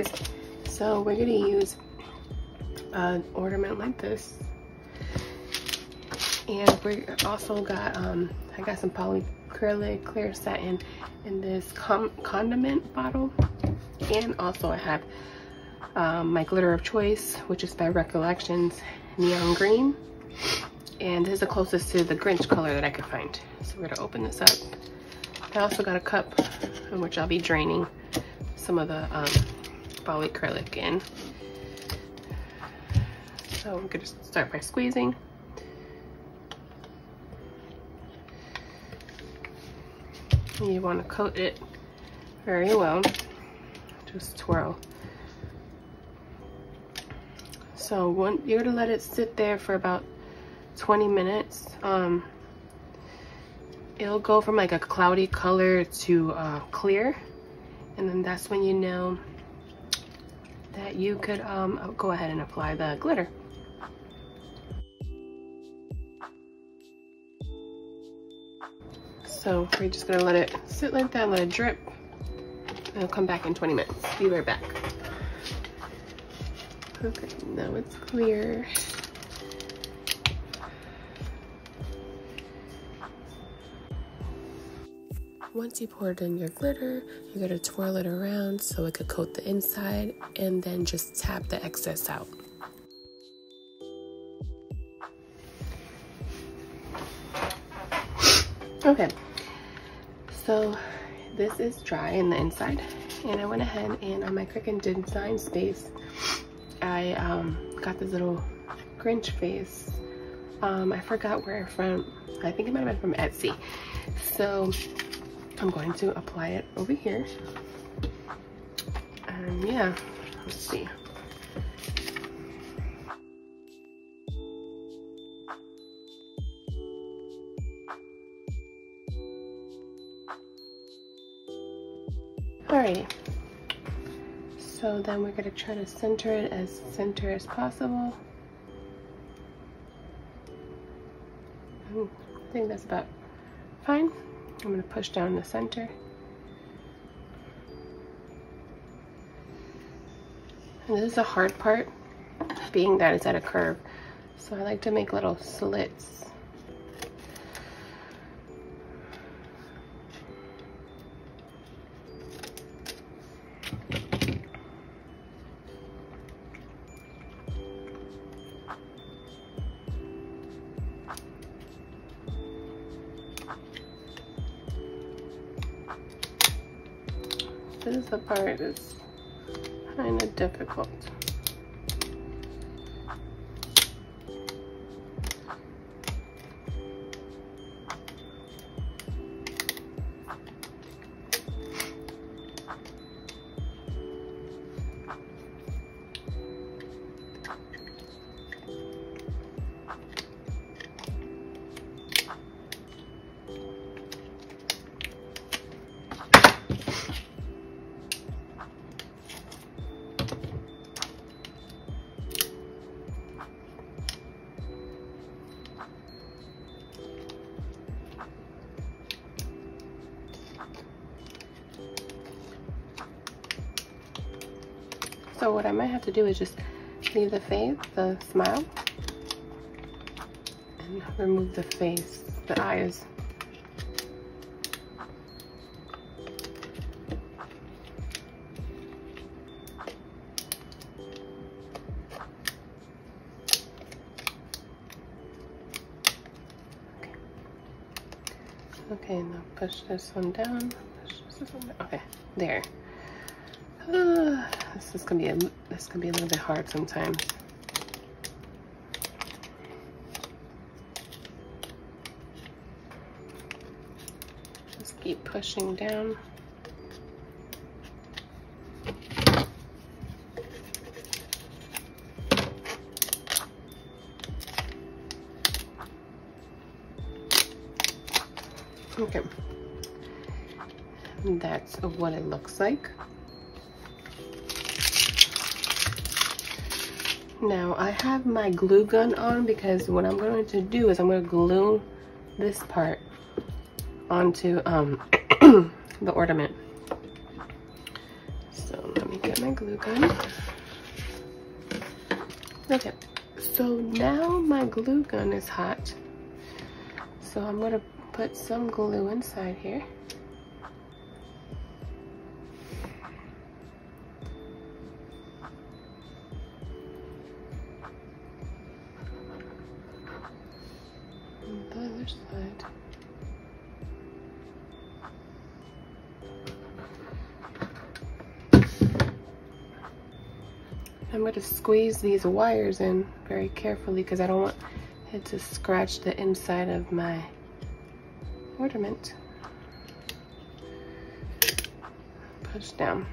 guys. So we're gonna use an ornament like this, and we also got I got some Polycrylic clear satin in this condiment bottle, and also I have my glitter of choice, which is by Recollections, neon green, and this is the closest to the Grinch color that I could find. So we're gonna open this up. I also got a cup in which I'll be draining some of the polycrylic in. So we're gonna start by squeezing. You want to coat it very well. Just twirl. So you're gonna let it sit there for about 20 minutes. It'll go from like a cloudy color to clear, and then that's when you know that you could go ahead and apply the glitter. So we're just gonna let it sit like that, let it drip, and it'll come back in 20 minutes. Be right back. Okay, now it's clear. Once you poured in your glitter, you're gonna twirl it around so it could coat the inside, and then just tap the excess out. Okay, so this is dry in the inside, and I went ahead and on my Cricut design space, I got this little Grinch face. I forgot where from. I think it might have been from Etsy. So I'm going to apply it over here. And yeah, let's see. Alrighty. So then we're gonna try to center it as center as possible. I think that's about fine. I'm gonna push down the center. And this is the hard part, being that it's at a curve. So I like to make little slits. This is the part that's kind of difficult. So what I might have to do is just leave the face, the smile, and remove the face, the eyes. Okay, now push this one down. Push this one down. Okay, there. This is gonna be a little bit hard sometimes. Just keep pushing down. Okay, and that's what it looks like. Now I have my glue gun on because what I'm going to do is I'm going to glue this part onto the ornament. So let me get get my glue gun. Okay, so now my glue gun is hot. So I'm gonna put some glue inside here. On the other side. I'm going to squeeze these wires in very carefully because I don't want it to scratch the inside of my ornament. Push down.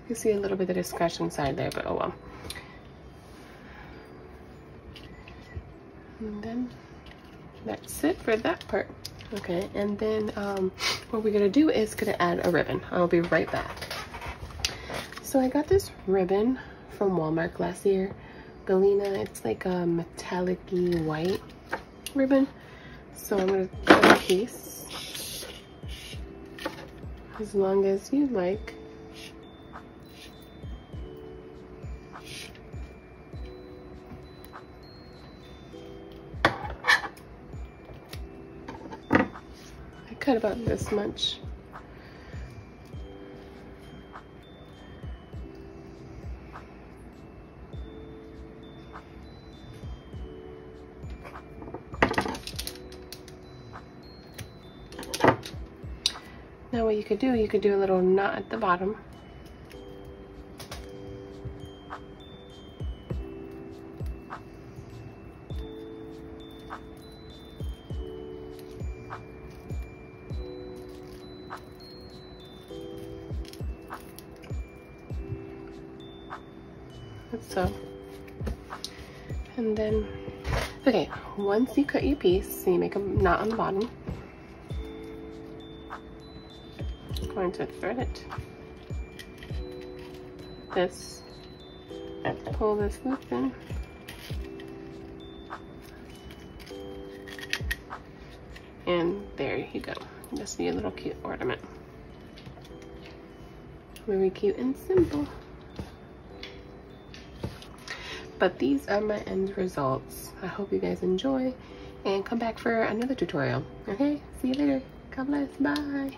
You can see a little bit of the scratch inside there, but oh well. And then that's it for that part. Okay, and then what we're gonna do is gonna add a ribbon. I'll be right back. So I got this ribbon from Walmart last year. Galena, it's like a metallic-y white ribbon. So I'm gonna cut a piece as long as you like. Cut about this much. Now what you could do a little knot at the bottom. So, and then, okay, once you cut your piece, so you make a knot on the bottom, I'm going to thread it, this, pull this loop in, and there you go. Just your little cute ornament. Very cute and simple. But these are my end results. I hope you guys enjoy and come back for another tutorial. Okay, see you later. God bless. Bye.